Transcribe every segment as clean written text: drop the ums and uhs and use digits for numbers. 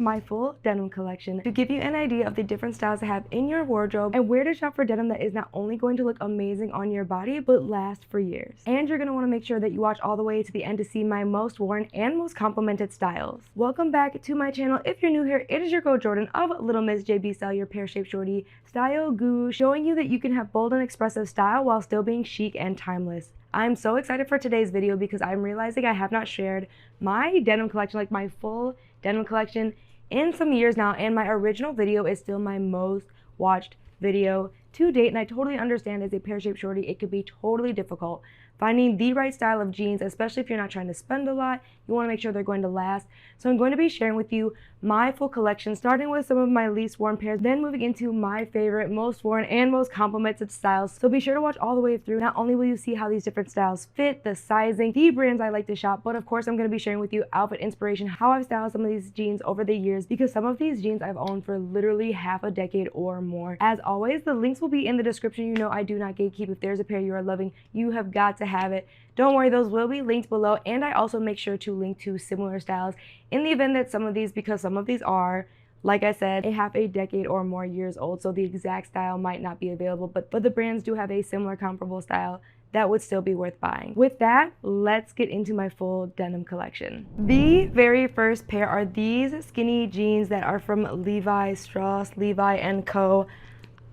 my full denim collection to give you an idea of the different styles to have in your wardrobe and where to shop for denim that is not only going to look amazing on your body, but last for years. And you're going to want to make sure that you watch all the way to the end to see my most worn and most complimented styles. Welcome back to my channel. If you're new here, it is your girl Jordan of Little Miss JB Style, your pear-shaped shorty style guru, showing you that you can have bold and expressive style while still being chic and timeless. I'm so excited for today's video because I'm realizing I have not shared my denim collection, like my full denim collection, in some years now, and my original video is still my most watched video to date, and I totally understand as a pear-shaped shorty it could be totally difficult finding the right style of jeans, especially if you're not trying to spend a lot. You want to make sure they're going to last. So I'm going to be sharing with you my full collection, starting with some of my least worn pairs, then moving into my favorite, most worn, and most complimented styles. So be sure to watch all the way through. Not only will you see how these different styles fit, the sizing, the brands I like to shop, but of course I'm going to be sharing with you outfit inspiration, how I've styled some of these jeans over the years, because some of these jeans I've owned for literally half a decade or more. As always, the links will be in the description. You know I do not gatekeep. If there's a pair you are loving, you have got to have it. Don't worry, those will be linked below, and I also make sure to link to similar styles in the event that some of these, because some of these are, like I said, a half a decade or more years old, so the exact style might not be available, but the brands do have a similar comparable style that would still be worth buying. With that, let's get into my full denim collection. The very first pair are these skinny jeans that are from Levi Strauss, Levi & Co.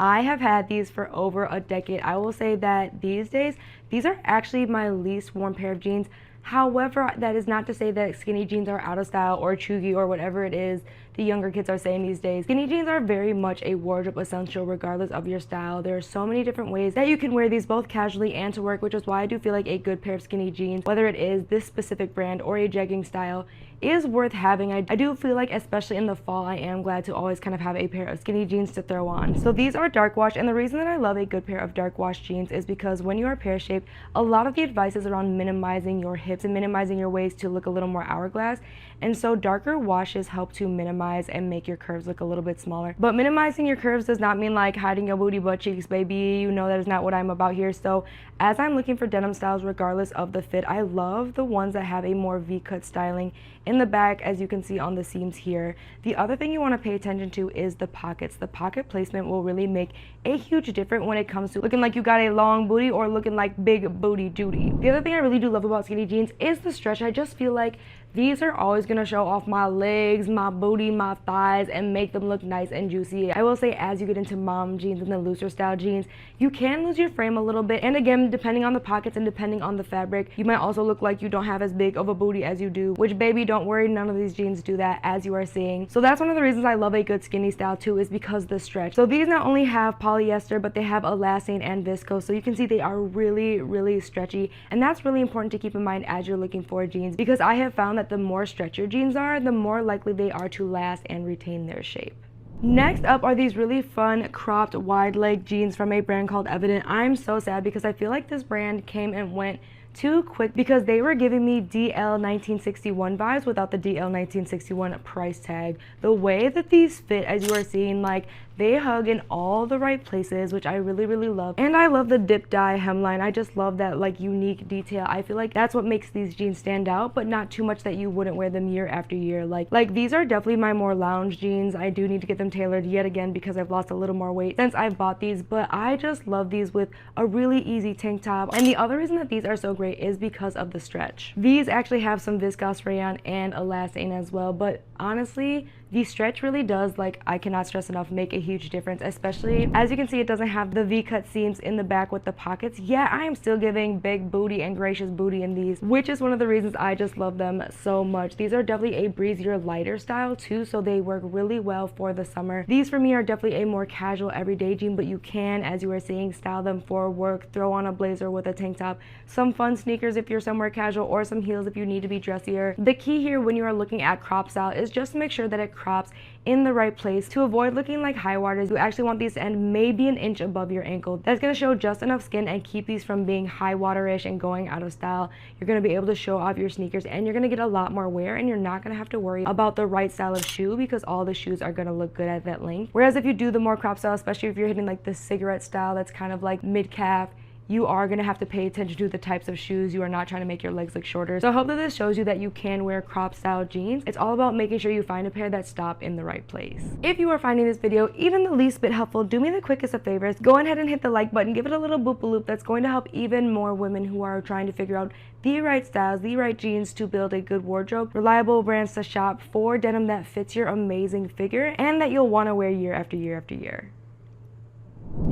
I have had these for over a decade. I will say that these days, these are actually my least worn pair of jeans. However, that is not to say that skinny jeans are out of style or chuggy or whatever it is the younger kids are saying these days. Skinny jeans are very much a wardrobe essential regardless of your style. There are so many different ways that you can wear these both casually and to work, which is why I do feel like a good pair of skinny jeans, whether it is this specific brand or a jegging style, is worth having. I do feel like, especially in the fall, I am glad to always kind of have a pair of skinny jeans to throw on. So these are dark wash, and the reason that I love a good pair of dark wash jeans is because when you are pear-shaped, a lot of the advice is around minimizing your hips and minimizing your waist to look a little more hourglass, and so darker washes help to minimize and make your curves look a little bit smaller. But minimizing your curves does not mean like hiding your booty butt cheeks, baby. You know that is not what I'm about here. So as I'm looking for denim styles, regardless of the fit, I love the ones that have a more V-cut styling in the back, as you can see on the seams here. The other thing you want to pay attention to is the pockets. The pocket placement will really make a huge difference when it comes to looking like you got a long booty or looking like big booty duty. The other thing I really do love about skinny jeans is the stretch. I just feel like these are always going to show off my legs, my booty, my thighs, and make them look nice and juicy. I will say, as you get into mom jeans and the looser style jeans, you can lose your frame a little bit. And again, depending on the pockets and depending on the fabric, you might also look like you don't have as big of a booty as you do, which, baby, don't worry, none of these jeans do that, as you are seeing. So that's one of the reasons I love a good skinny style too, is because the stretch. So these not only have polyester, but they have elastane and viscose. So you can see they are really, really stretchy. And that's really important to keep in mind as you're looking for jeans, because I have found that the more stretch your jeans are, the more likely they are to last and retain their shape. Next up are these really fun cropped wide leg jeans from a brand called Evidnt. I'm so sad because I feel like this brand came and went too quick, because they were giving me DL 1961 vibes without the DL 1961 price tag. The way that these fit, as you are seeing, like they hug in all the right places, which I really, really love. And I love the dip dye hemline. I just love that like unique detail. I feel like that's what makes these jeans stand out, but not too much that you wouldn't wear them year after year. Like these are definitely my more lounge jeans. I do need to get them tailored yet again because I've lost a little more weight since I've bought these, but I just love these with a really easy tank top. And the other reason that these are so great is because of the stretch. These actually have some viscose rayon and elastane as well, but honestly, the stretch really does, like, I cannot stress enough, make a huge difference, especially as you can see it doesn't have the V-cut seams in the back with the pockets. Yeah, I am still giving big booty and gracious booty in these, which is one of the reasons I just love them so much. These are definitely a breezier, lighter style too, so they work really well for the summer. These for me are definitely a more casual everyday jean, but you can, as you were seeing, style them for work, throw on a blazer with a tank top, some fun sneakers if you're somewhere casual, or some heels if you need to be dressier. The key here when you are looking at crop style is just to make sure that it crops in the right place to avoid looking like high waters. You actually want these to end maybe an inch above your ankle. That's going to show just enough skin and keep these from being high waterish and going out of style. You're going to be able to show off your sneakers, and you're going to get a lot more wear, and you're not going to have to worry about the right style of shoe because all the shoes are going to look good at that length. Whereas if you do the more crop style, especially if you're hitting like the cigarette style that's kind of like mid-calf, you are going to have to pay attention to the types of shoes. You are not trying to make your legs look shorter. So I hope that this shows you that you can wear crop style jeans. It's all about making sure you find a pair that stop in the right place. If you are finding this video even the least bit helpful, do me the quickest of favors. Go ahead and hit the like button. Give it a little boop-a-loop. That's going to help even more women who are trying to figure out the right styles, the right jeans to build a good wardrobe, reliable brands to shop for denim that fits your amazing figure and that you'll want to wear year after year after year.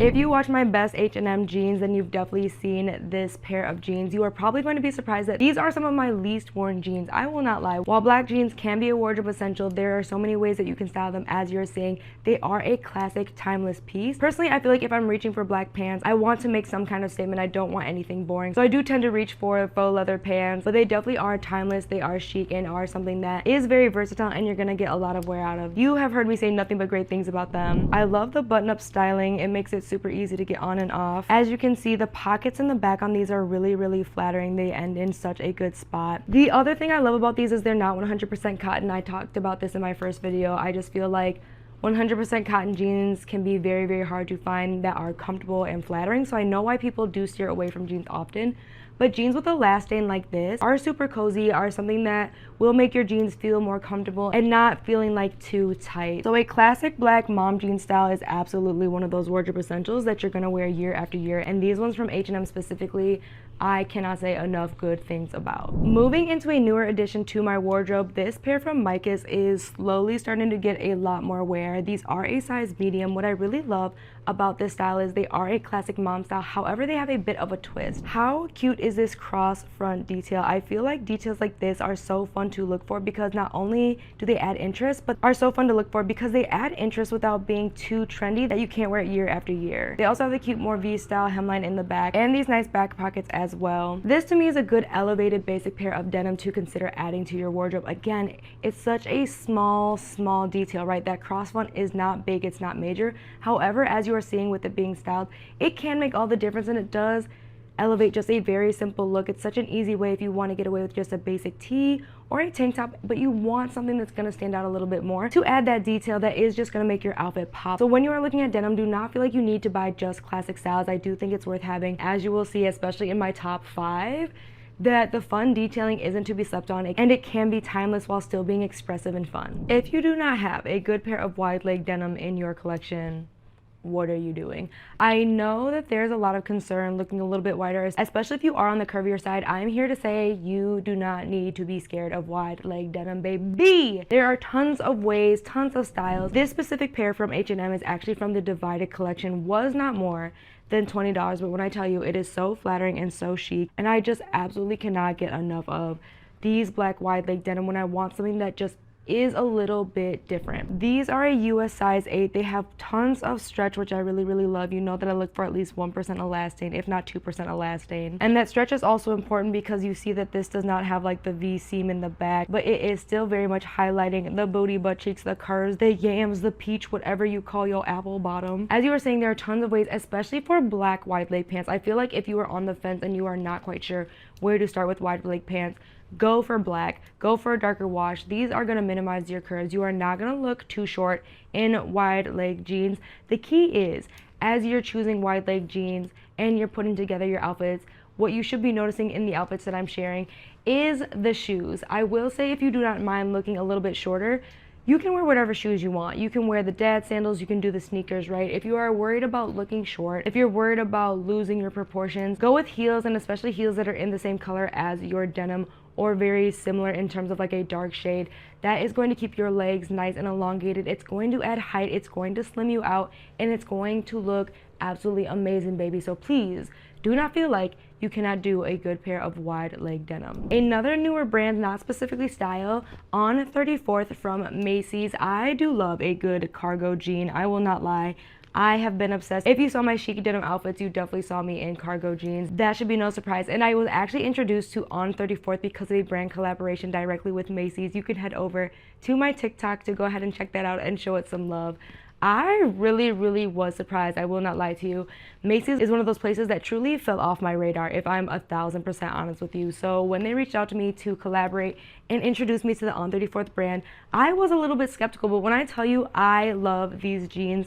If you watch my best H&M jeans, then you've definitely seen this pair of jeans. You are probably going to be surprised that these are some of my least worn jeans. I will not lie. While black jeans can be a wardrobe essential, there are so many ways that you can style them. As you're seeing, they are a classic, timeless piece. Personally, I feel like if I'm reaching for black pants, I want to make some kind of statement. I don't want anything boring. So I do tend to reach for faux leather pants, but they definitely are timeless. They are chic and are something that is very versatile and you're going to get a lot of wear out of. You have heard me say nothing but great things about them. I love the button-up styling. It makes it super easy to get on and off. As you can see, the pockets in the back on these are really flattering. They end in such a good spot. The other thing I love about these is they're not 100% cotton. I talked about this in my first video. I just feel like 100% cotton jeans can be very hard to find that are comfortable and flattering. So I know why people do steer away from jeans often. But jeans with a last stain like this are super cozy, are something that will make your jeans feel more comfortable and not feeling like too tight. So a classic black mom jean style is absolutely one of those wardrobe essentials that you're gonna wear year after year. And these ones from H&M specifically, I cannot say enough good things about. Moving into a newer addition to my wardrobe, this pair from Micah's is slowly starting to get a lot more wear. These are a size medium. What I really love about this style is they are a classic mom style. However, they have a bit of a twist. How cute is this cross front detail? I feel like details like this are so fun to look for because not only do they add interest, but are so fun to look for because they add interest without being too trendy that you can't wear it year after year. They also have the cute more V-style hemline in the back and these nice back pockets as well. This to me is a good elevated basic pair of denim to consider adding to your wardrobe. Again, it's such a small detail, right? That cross front is not big, it's not major. However, as you are seeing with it being styled, it can make all the difference and it does elevate just a very simple look. It's such an easy way if you want to get away with just a basic tee or a tank top, but you want something that's going to stand out a little bit more to add that detail that is just going to make your outfit pop. So when you are looking at denim, do not feel like you need to buy just classic styles. I do think it's worth having, as you will see, especially in my top 5, that the fun detailing isn't to be slept on and it can be timeless while still being expressive and fun. If you do not have a good pair of wide leg denim in your collection, what are you doing? I know that there's a lot of concern looking a little bit wider, especially if you are on the curvier side. I'm here to say you do not need to be scared of wide leg denim, baby. There are tons of ways, tons of styles. This specific pair from H&M is actually from the Divided collection, was not more than $20, but when I tell you, it is so flattering and so chic, and I just absolutely cannot get enough of these black wide leg denim when I want something that just is a little bit different. These are a US size 8. They have tons of stretch, which I really love. You know that I look for at least 1% elastane, if not 2% elastane. And that stretch is also important because you see that this does not have like the V seam in the back, but it is still very much highlighting the booty, butt cheeks, the curves, the yams, the peach, whatever you call your apple bottom. As you were saying, there are tons of ways, especially for black wide leg pants. I feel like if you are on the fence and you are not quite sure where to start with wide leg pants, go for black, go for a darker wash. These are going to minimize your curves. You are not going to look too short in wide leg jeans. The key is, as you're choosing wide leg jeans and you're putting together your outfits, what you should be noticing in the outfits that I'm sharing is the shoes. I will say, if you do not mind looking a little bit shorter, you can wear whatever shoes you want. You can wear the dad sandals, you can do the sneakers, right? If you are worried about looking short, if you're worried about losing your proportions, go with heels, and especially heels that are in the same color as your denim or very similar in terms of like a dark shade. That is going to keep your legs nice and elongated. It's going to add height, it's going to slim you out, and it's going to look absolutely amazing, baby. So please do not feel like you cannot do a good pair of wide leg denim. Another newer brand, not specifically style, on 34th from Macy's. I do love a good cargo jean, I will not lie. I have been obsessed. If you saw my chic denim outfits, you definitely saw me in cargo jeans. That should be no surprise. And I was actually introduced to On 34th because of a brand collaboration directly with Macy's. You can head over to my TikTok to go ahead and check that out and show it some love. I really was surprised. I will not lie to you. Macy's is one of those places that truly fell off my radar, if I'm 1000% honest with you. So when they reached out to me to collaborate and introduce me to the On 34th brand, I was a little bit skeptical, but when I tell you I love these jeans,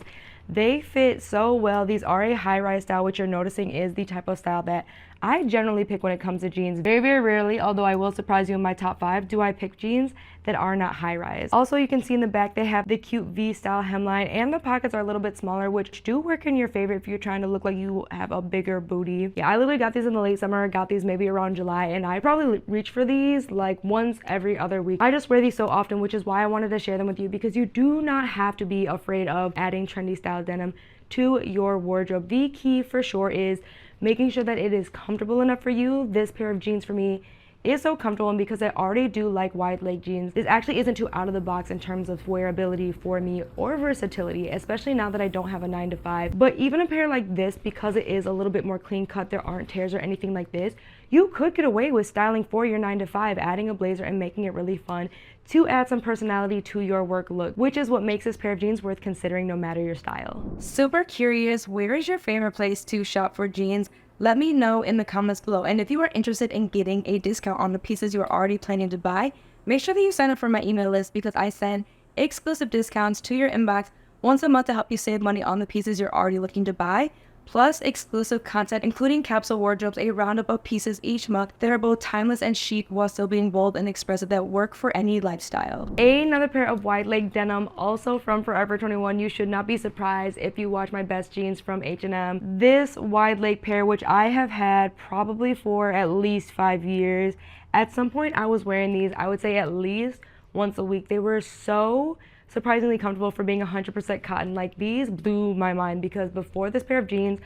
They fit so well. These are a high-rise style, which you're noticing is the type of style that I generally pick when it comes to jeans. Very, very rarely, although I will surprise you in my top 5, do I pick jeans that are not high-rise. Also, you can see in the back they have the cute V-style hemline, and the pockets are a little bit smaller, which do work in your favor if you're trying to look like you have a bigger booty. Yeah, I literally got these in the late summer, got these maybe around July, and I probably reach for these like once every other week. I just wear these so often, which is why I wanted to share them with you, because you do not have to be afraid of adding trendy style denim to your wardrobe. The key for sure is making sure that it is comfortable enough for you. This pair of jeans for me is so comfortable, and because I already do like wide leg jeans, this actually isn't too out of the box in terms of wearability for me or versatility, especially now that I don't have a 9-to-5. But even a pair like this, because it is a little bit more clean cut, there aren't tears or anything like this, you could get away with styling for your 9-to-5, adding a blazer and making it really fun to add some personality to your work look, which is what makes this pair of jeans worth considering no matter your style. Super curious, where is your favorite place to shop for jeans? Let me know in the comments below. And if you are interested in getting a discount on the pieces you are already planning to buy, make sure that you sign up for my email list, because I send exclusive discounts to your inbox once a month to help you save money on the pieces you're already looking to buy, plus exclusive content including capsule wardrobes, a roundup of pieces each month that are both timeless and chic while still being bold and expressive, that work for any lifestyle. Another pair of wide leg denim, also from Forever 21. You should not be surprised if you watch my best jeans from H&M. This wide leg pair, which I have had probably for at least 5 years. At some point I was wearing these, I would say at least once a week. They were so surprisingly comfortable for being 100% cotton. Like, these blew my mind, because before this pair of jeans,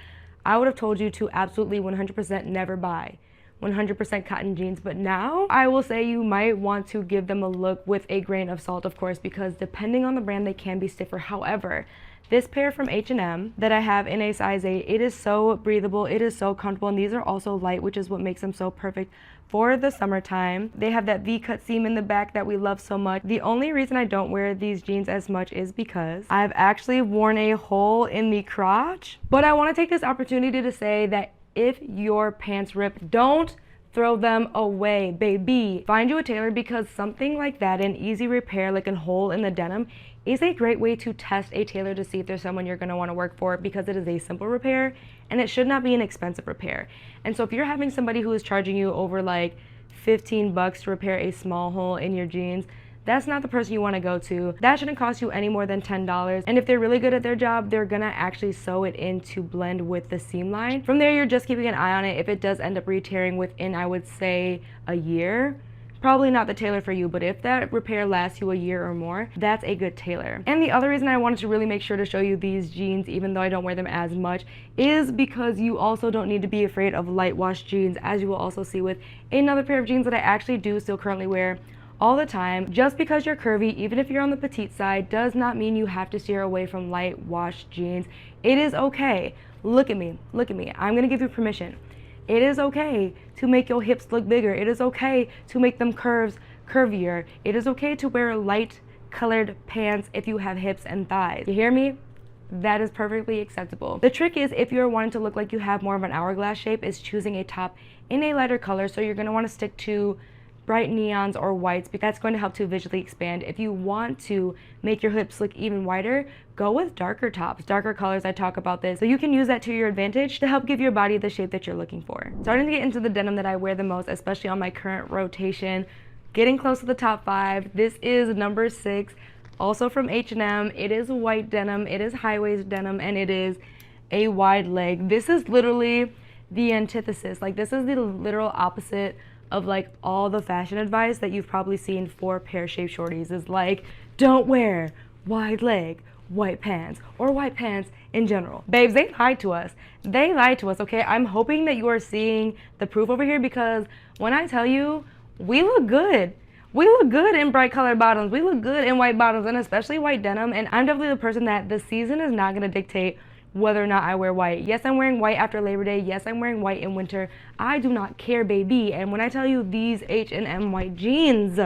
I would have told you to absolutely 100% never buy 100% cotton jeans. But now I will say you might want to give them a look with a grain of salt, of course, because depending on the brand, they can be stiffer. However, this pair from H&M that I have in a size 8, it is so breathable, it is so comfortable, and these are also light, which is what makes them so perfect for the summertime. They have that V-cut seam in the back that we love so much. The only reason I don't wear these jeans as much is because I've actually worn a hole in the crotch. But I want to take this opportunity to say that if your pants rip, don't throw them away, baby. Find you a tailor, because something like that, an easy repair like a hole in the denim, is a great way to test a tailor to see if there's someone you're going to want to work for, because it is a simple repair and it should not be an expensive repair. And so if you're having somebody who is charging you over like 15 bucks to repair a small hole in your jeans, that's not the person you want to go to. That shouldn't cost you any more than $10. And if they're really good at their job, they're gonna actually sew it in to blend with the seam line. From there, you're just keeping an eye on it. If it does end up re-tearing within, I would say, a year, probably not the tailor for you. But if that repair lasts you a year or more, that's a good tailor. And the other reason I wanted to really make sure to show you these jeans, even though I don't wear them as much, is because you also don't need to be afraid of light wash jeans, as you will also see with another pair of jeans that I actually do still currently wear all the time. Just because you're curvy, even if you're on the petite side, does not mean you have to steer away from light wash jeans. It is okay. Look at me, look at me. I'm gonna give you permission. It is okay to make your hips look bigger. It is okay to make them curves curvier. It is okay to wear light colored pants if you have hips and thighs. You hear me? That is perfectly acceptable. The trick is, if you're wanting to look like you have more of an hourglass shape, is choosing a top in a lighter color. So you're gonna wanna stick to bright neons or whites, because that's going to help to visually expand. If you want to make your hips look even wider, go with darker tops, darker colors. I talk about this, so you can use that to your advantage to help give your body the shape that you're looking for. Starting to get into the denim that I wear the most, especially on my current rotation, getting close to the top 5. This is number 6, also from H&M. It is white denim, it is high-waist denim, and it is a wide leg. This is literally the antithesis. Like, this is the literal opposite of like all the fashion advice that you've probably seen for pear-shaped shorties, is like, don't wear wide leg white pants, or white pants in general. Babes, they lied to us. They lied to us, okay? I'm hoping that you are seeing the proof over here, because when I tell you, we look good. We look good in bright colored bottoms. We look good in white bottoms, and especially white denim. And I'm definitely the person that the season is not gonna dictate whether or not I wear white. Yes, I'm wearing white after Labor Day. Yes, I'm wearing white in winter. I do not care, baby. And when I tell you these H&M white jeans,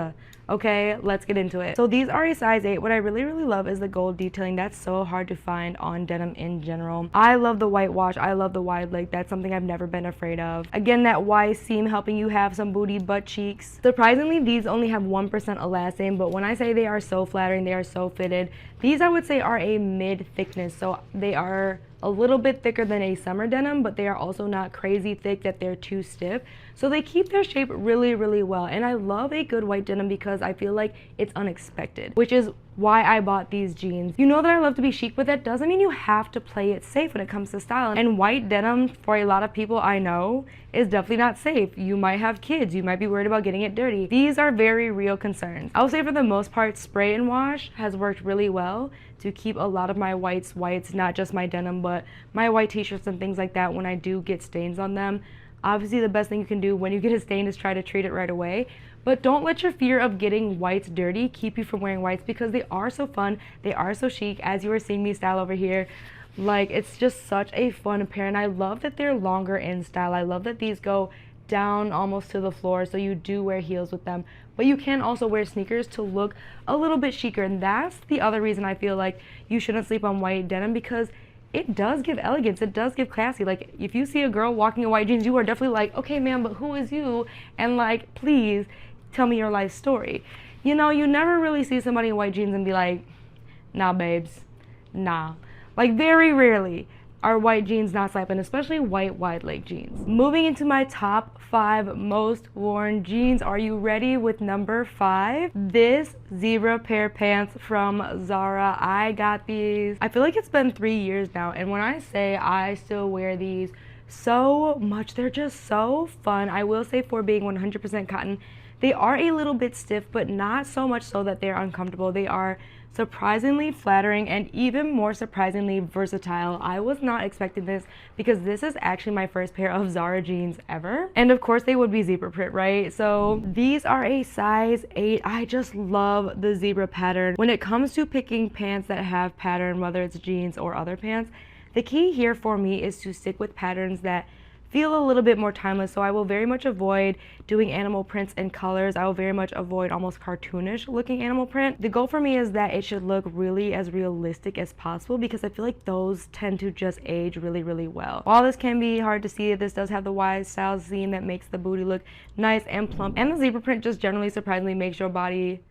okay, let's get into it. So these are a size 8. What I really love is the gold detailing. That's so hard to find on denim in general. I love the whitewash. I love the wide leg. That's something I've never been afraid of. Again, that Y seam helping you have some booty butt cheeks. Surprisingly, these only have 1% elastane, but when I say they are so flattering, they are so fitted, These I would say are a mid thickness, so they are a little bit thicker than a summer denim, but they are also not crazy thick that they're too stiff. So they keep their shape really, really well. And I love a good white denim because I feel like it's unexpected, which is why I bought these jeans. You know that I love to be chic, but that doesn't mean you have to play it safe when it comes to style. And white denim, for a lot of people I know, is definitely not safe. You might have kids, you might be worried about getting it dirty. These are very real concerns. I would say for the most part, spray and wash has worked really well to keep a lot of my whites, not just my denim, but my white t-shirts and things like that when I do get stains on them. Obviously, the best thing you can do when you get a stain is try to treat it right away. But don't let your fear of getting whites dirty keep you from wearing whites, because they are so fun, they are so chic. As you are seeing me style over here, like, it's just such a fun pair, and I love that they're longer in style. I love that these go down almost to the floor, so you do wear heels with them, but you can also wear sneakers to look a little bit chicer. And that's the other reason I feel like you shouldn't sleep on white denim, because it does give elegance, it does give classy. Like, if you see a girl walking in white jeans, you are definitely like, okay ma'am, but who is you? And like, please tell me your life story. You know, you never really see somebody in white jeans and be like, nah babes, nah. Like, very rarely are white jeans not slapping, especially white wide leg jeans. Moving into my top 5 most worn jeans. Are you ready with number 5? This zebra pair pants from Zara. I got these, I feel like it's been 3 years now, and when I say I still wear these so much, they're just so fun. I will say, for being 100% cotton, they are a little bit stiff, but not so much so that they're uncomfortable. They are surprisingly flattering and even more surprisingly versatile. I was not expecting this, because this is actually my first pair of Zara jeans ever. And of course they would be zebra print, right? So these are a size 8. I just love the zebra pattern. When it comes to picking pants that have pattern, whether it's jeans or other pants, the key here for me is to stick with patterns that feel a little bit more timeless. So I will very much avoid doing animal prints and colors. I will very much avoid almost cartoonish looking animal print. The goal for me is that it should look really as realistic as possible, because I feel like those tend to just age really, really well. While this can be hard to see, this does have the wide style seam that makes the booty look nice and plump, and the zebra print just generally surprisingly makes your body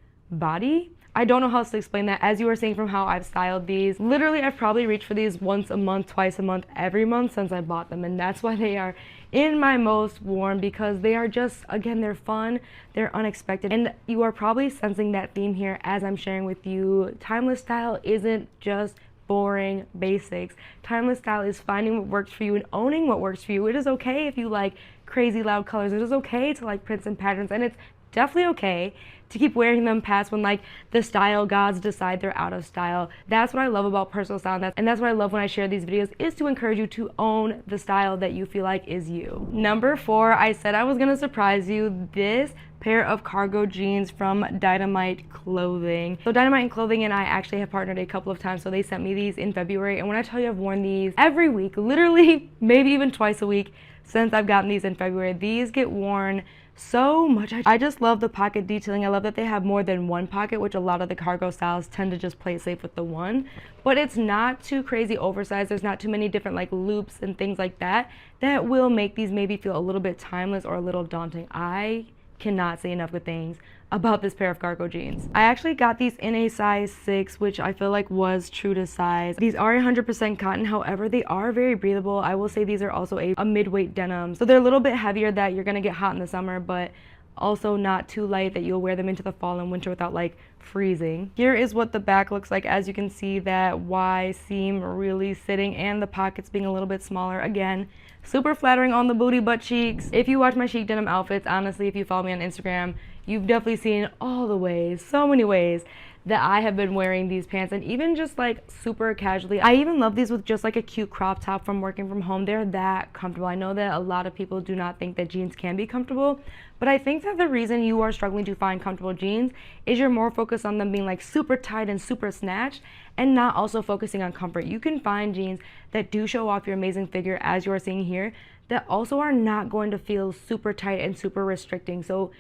I don't know how else to explain that. As you are seeing from how I've styled these, literally I've probably reached for these once a month, twice a month, every month since I bought them, and that's why they are in my most worn, because they are just, again, they're fun, they're unexpected, and you are probably sensing that theme here as I'm sharing with you. Timeless style isn't just boring basics. Timeless style is finding what works for you and owning what works for you. It is okay if you like crazy loud colors. It is okay to like prints and patterns, and it's definitely okay to keep wearing them past when like the style gods decide they're out of style. That's what I love about personal style, and that's what I love when I share these videos, is to encourage you to own the style that you feel like is you. Number 4, I said I was gonna surprise you. This pair of cargo jeans from Dynamite Clothing. So Dynamite Clothing and I actually have partnered a couple of times, so they sent me these in February, and when I tell you I've worn these every week, literally maybe even twice a week since I've gotten these in February. These get worn so much. I just love the pocket detailing. I love that they have more than one pocket, which a lot of the cargo styles tend to just play safe with the one, but it's not too crazy oversized. There's not too many different like loops and things like that that will make these maybe feel a little bit timeless or a little daunting. I cannot say enough good things about this pair of cargo jeans. I actually got these in a size 6, which I feel like was true to size. These are 100% cotton, however, they are very breathable. I will say these are also a mid-weight denim. So they're a little bit heavier, that you're gonna get hot in the summer, but also not too light that you'll wear them into the fall and winter without like freezing. Here is what the back looks like. As you can see, that Y seam really sitting and the pockets being a little bit smaller. Again, super flattering on the booty butt cheeks. If you watch my chic denim outfits, honestly, if you follow me on Instagram, you've definitely seen all the ways, so many ways that I have been wearing these pants, and even just like super casually. I even love these with just like a cute crop top from working from home. They're that comfortable. I know that a lot of people do not think that jeans can be comfortable, but I think that the reason you are struggling to find comfortable jeans is you're more focused on them being like super tight and super snatched, and not also focusing on comfort. You can find jeans that do show off your amazing figure, as you are seeing here, that also are not going to feel super tight and super restricting. So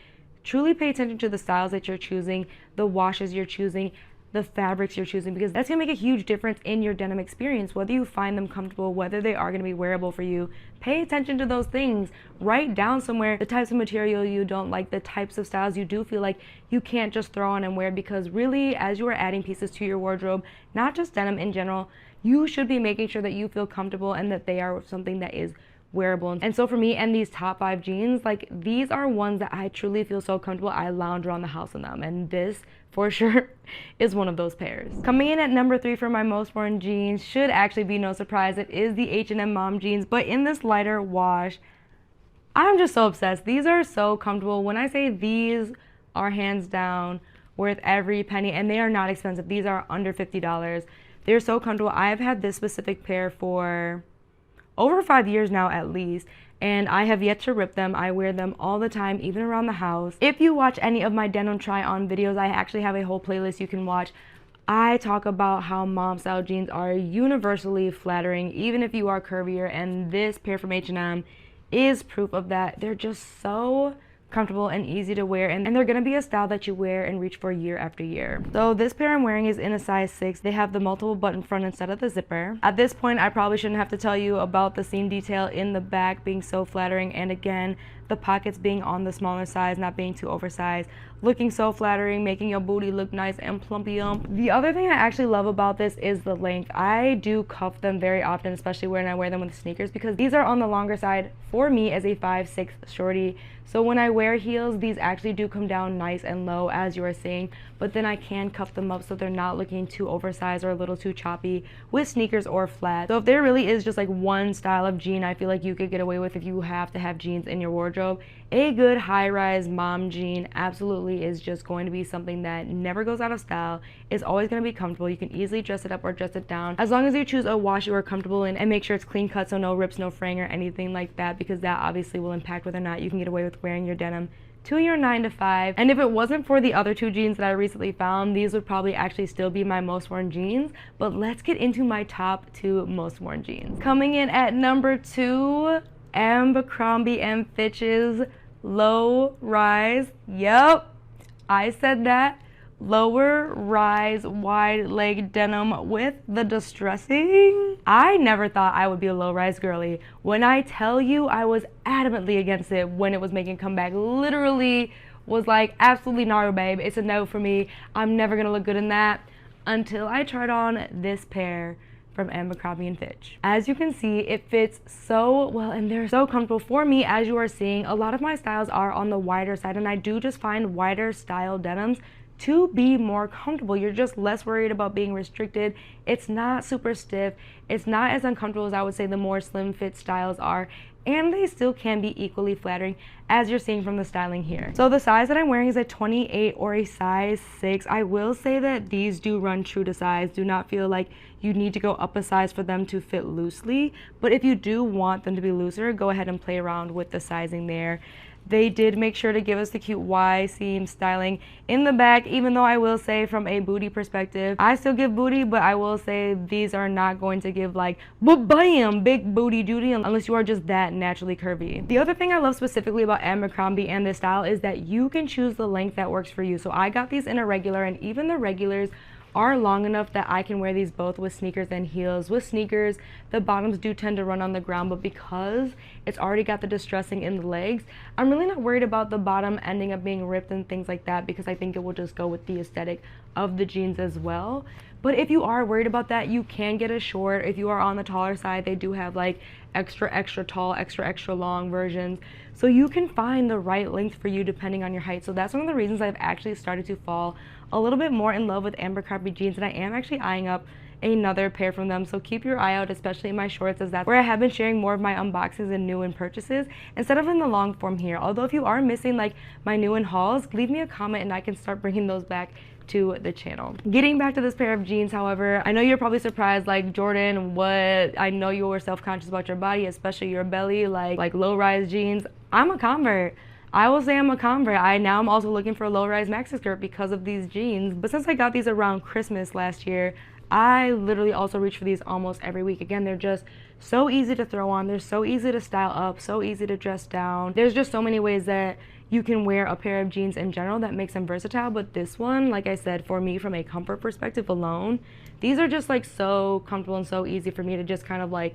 truly pay attention to the styles that you're choosing, the washes you're choosing, the fabrics you're choosing, because that's gonna make a huge difference in your denim experience, whether you find them comfortable, whether they are gonna be wearable for you. Pay attention to those things. Write down somewhere the types of material you don't like, the types of styles you do feel like you can't just throw on and wear, because really, as you are adding pieces to your wardrobe, not just denim in general, you should be making sure that you feel comfortable and that they are something that is wearable. And so for me and these top 5 jeans, like these are ones that I truly feel so comfortable. I lounge around the house in them, and this for sure is one of those pairs. Coming in at number 3 for my most worn jeans should actually be no surprise. It is the H&M mom jeans, but in this lighter wash. I'm just so obsessed. These are so comfortable. When I say these are hands down worth every penny, and they are not expensive. These are under $50. They're so comfortable. I've had this specific pair for over 5 years now at least, and I have yet to rip them. I wear them all the time, even around the house. If you watch any of my denim try on videos, I actually have a whole playlist you can watch. I talk about how mom style jeans are universally flattering, even if you are curvier, and this pair from H&M is proof of that. They're just so comfortable and easy to wear, and they're gonna be a style that you wear and reach for year after year. So this pair I'm wearing is in a size 6. They have the multiple button front instead of the zipper. At this point, I probably shouldn't have to tell you about the seam detail in the back being so flattering, and again, the pockets being on the smaller size, not being too oversized, looking so flattering, making your booty look nice and plumpy-ump. The other thing I actually love about this is the length. I do cuff them very often, especially when I wear them with sneakers, because these are on the longer side for me as a 5'6" shorty. So when I wear heels, these actually do come down nice and low, as you are seeing, but then I can cuff them up so they're not looking too oversized or a little too choppy with sneakers or flat. So if there really is just like one style of jean I feel like you could get away with if you have to have jeans in your wardrobe, a good high-rise mom jean absolutely is just going to be something that never goes out of style. It's always going to be comfortable. You can easily dress it up or dress it down, as long as you choose a wash you are comfortable in, and make sure it's clean cut, so no rips, no fraying or anything like that, because that obviously will impact whether or not you can get away with wearing your denim to your 9 to 5. And if it wasn't for the other 2 jeans that I recently found, these would probably actually still be my most worn jeans. But let's get into my top 2 most worn jeans. Coming in at number 2, Abercrombie & Fitch's low rise. Yep, I said that. Lower rise wide leg denim with the distressing. I never thought I would be a low rise girly. When I tell you, I was adamantly against it when it was making a comeback. Literally was like, absolutely no, babe. It's a no for me. I'm never gonna look good in that, until I tried on this pair from Abercrombie & Fitch. As you can see, it fits so well and they're so comfortable. For me, as you are seeing, a lot of my styles are on the wider side, and I do just find wider style denims to be more comfortable. You're just less worried about being restricted. It's not super stiff. It's not as uncomfortable as I would say the more slim fit styles are, and they still can be equally flattering, as you're seeing from the styling here. So the size that I'm wearing is a 28 or a size 6. I will say that these do run true to size. Do not feel like you need to go up a size for them to fit loosely, but if you do want them to be looser, go ahead and play around with the sizing there. They did make sure to give us the cute Y seam styling in the back, even though I will say from a booty perspective, I still give booty, but I will say these are not going to give like, bam, big booty duty unless you are just that naturally curvy. The other thing I love specifically about Abercrombie and this style is that you can choose the length that works for you. So I got these in a regular, and even the regulars are long enough that I can wear these both with sneakers and heels. With sneakers, the bottoms do tend to run on the ground, but because it's already got the distressing in the legs, I'm really not worried about the bottom ending up being ripped and things like that, because I think it will just go with the aesthetic of the jeans as well. But if you are worried about that, you can get a short. If you are on the taller side, they do have like extra tall, extra long versions. So you can find the right length for you depending on your height. So that's one of the reasons I've actually started to fall a little bit more in love with Abercrombie jeans, and I am actually eyeing up another pair from them. So keep your eye out, especially in my shorts, as that's where I have been sharing more of my unboxings and new in purchases instead of in the long form here. Although if you are missing like my new in hauls, leave me a comment and I can start bringing those back to the channel. Getting back to this pair of jeans, however, I know you're probably surprised, like, Jordan, what? I know you were self-conscious about your body, especially your belly, like low-rise jeans. I'm a convert. I will say I'm a convert. I'm also looking for a low-rise maxi skirt because of these jeans. But since I got these around Christmas last year, I literally also reach for these almost every week. Again, they're just so easy to throw on. They're so easy to style up, so easy to dress down. There's just so many ways that you can wear a pair of jeans in general that makes them versatile. But this one, like I said, for me, from a comfort perspective alone, these are just like so comfortable and so easy for me to just kind of like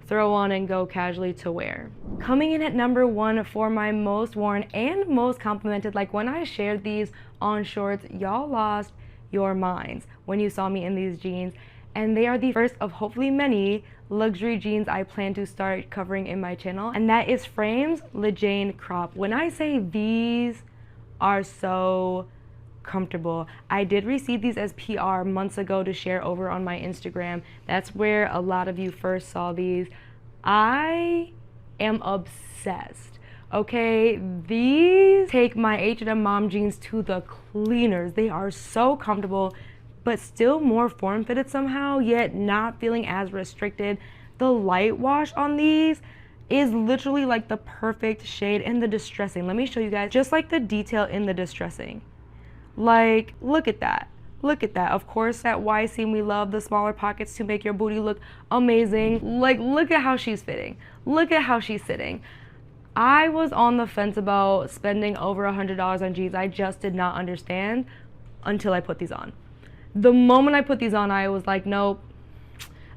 throw on and go casually to wear. Coming in at number 1 for my most worn and most complimented, like when I shared these on shorts, y'all lost your minds when you saw me in these jeans. And they are the first of hopefully many luxury jeans I plan to start covering in my channel, and that is Frames Le Jane Crop. When I say these are so comfortable, I did receive these as PR months ago to share over on my Instagram. That's where a lot of you first saw these. I am obsessed. Okay, these take my H&M mom jeans to the cleaners. They are so comfortable, but still more form-fitted somehow, yet not feeling as restricted. The light wash on these is literally like the perfect shade, and the distressing. Let me show you guys just like the detail in the distressing. Like, look at that. Look at that. Of course, that Y seam, we love the smaller pockets to make your booty look amazing. Like, look at how she's fitting. Look at how she's sitting. I was on the fence about spending over $100 on jeans. I just did not understand until I put these on. The moment I put these on, I was like, nope,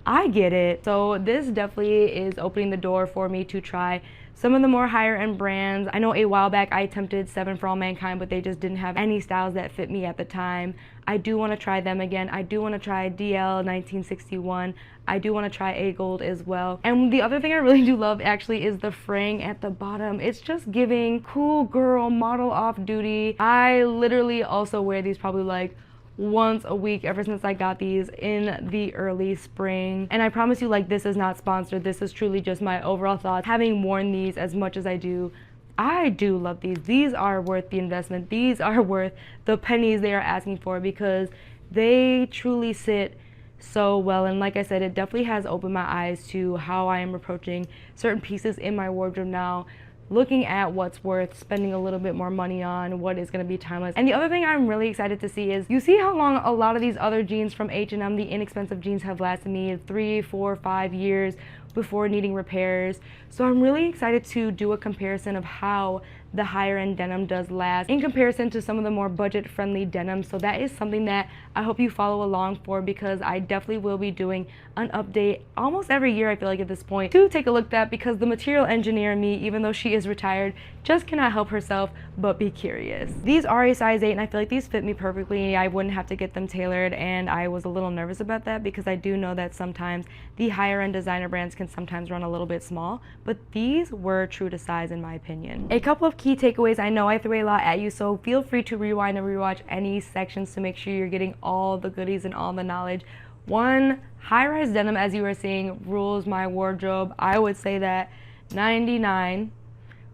I get it. So this definitely is opening the door for me to try some of the more higher end brands. I know a while back I attempted 7 for All Mankind, but they just didn't have any styles that fit me at the time. I do want to try them again. I do want to try DL 1961. I do want to try A Gold as well. And the other thing I really do love actually is the fraying at the bottom. It's just giving cool girl model off duty. I literally also wear these probably like once a week ever since I got these in the early spring. And I promise you, like, this is not sponsored. This is truly just my overall thoughts. Having worn these as much as I do love these. These are worth the investment. These are worth the pennies they are asking for, because they truly sit so well. And like I said, it definitely has opened my eyes to how I am approaching certain pieces in my wardrobe now, looking at what's worth spending a little bit more money on, what is going to be timeless. And the other thing I'm really excited to see is, you see how long a lot of these other jeans from H&M, the inexpensive jeans, have lasted me 3, 4, 5 years before needing repairs. So I'm really excited to do a comparison of how the higher end denim does last in comparison to some of the more budget friendly denim. So that is something that I hope you follow along for, because I definitely will be doing an update almost every year, I feel like, at this point, to take a look at that, because the material engineer in me, even though she is retired, just cannot help herself but be curious. These are a size 8, and I feel like these fit me perfectly. I wouldn't have to get them tailored, and I was a little nervous about that, because I do know that sometimes the higher end designer brands can sometimes run a little bit small, but these were true to size in my opinion. A couple of key takeaways. I know I threw a lot at you, so feel free to rewind and rewatch any sections to make sure you're getting all the goodies and all the knowledge. 1, high-rise denim, as you were seeing, rules my wardrobe. I would say that 99%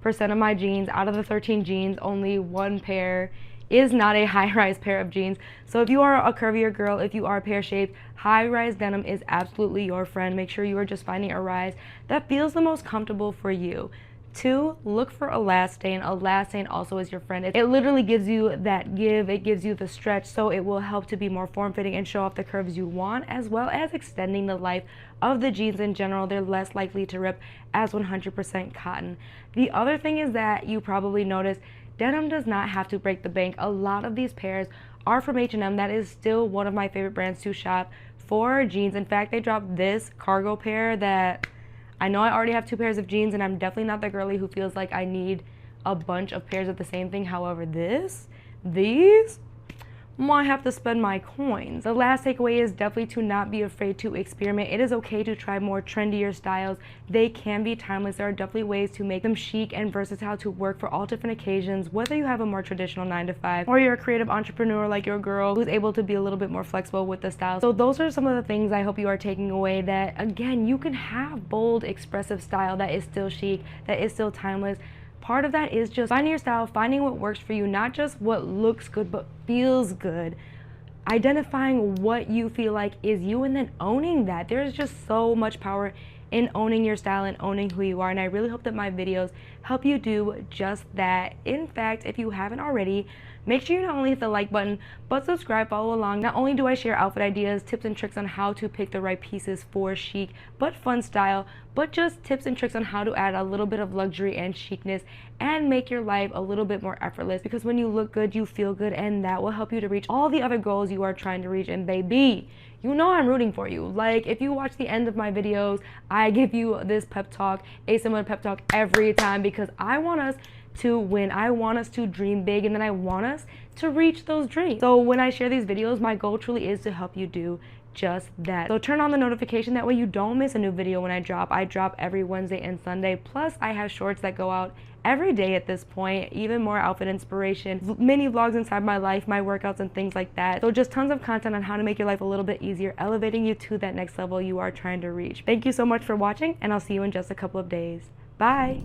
of my jeans, out of the 13 jeans, only 1 pair is not a high-rise pair of jeans. So if you are a curvier girl, if you are pear-shaped, high-rise denim is absolutely your friend. Make sure you are just finding a rise that feels the most comfortable for you. 2, look for a elastane. Elastane also is your friend. It literally gives you that give, it gives you the stretch, so it will help to be more form-fitting and show off the curves you want, as well as extending the life of the jeans in general. They're less likely to rip as 100% cotton. The other thing is that you probably noticed, denim does not have to break the bank. A lot of these pairs are from H&M. That is still one of my favorite brands to shop for jeans. In fact, they dropped this cargo pair that I know I already have 2 pairs of jeans, and I'm definitely not the girly who feels like I need a bunch of pairs of the same thing. However, these might have to spend my coins. The last takeaway is definitely to not be afraid to experiment. It is okay to try more trendier styles. They can be timeless. There are definitely ways to make them chic and versatile to work for all different occasions, whether you have a more traditional 9-to-5 or you're a creative entrepreneur like your girl who's able to be a little bit more flexible with the style. So those are some of the things I hope you are taking away, that again, you can have bold, expressive style that is still chic, that is still timeless. Part of that is just finding your style, finding what works for you, not just what looks good, but feels good. Identifying what you feel like is you, and then owning that. There's just so much power in owning your style and owning who you are, and I really hope that my videos help you do just that. In fact, if you haven't already, make sure you not only hit the like button, but subscribe, follow along. Not only do I share outfit ideas, tips and tricks on how to pick the right pieces for chic but fun style, but just tips and tricks on how to add a little bit of luxury and chicness and make your life a little bit more effortless, because when you look good, you feel good, and that will help you to reach all the other goals you are trying to reach. And baby, you know I'm rooting for you. Like, if you watch the end of my videos, I give you this pep talk, a similar pep talk every time, because I want us to win. I want us to dream big, and then I want us to reach those dreams. So when I share these videos, my goal truly is to help you do just that. So turn on the notification, that way you don't miss a new video when I drop. I drop every Wednesday and Sunday, plus I have shorts that go out every day at this point, even more outfit inspiration, mini vlogs inside my life, my workouts and things like that. So just tons of content on how to make your life a little bit easier, elevating you to that next level you are trying to reach. Thank you so much for watching, and I'll see you in just a couple of days. Bye.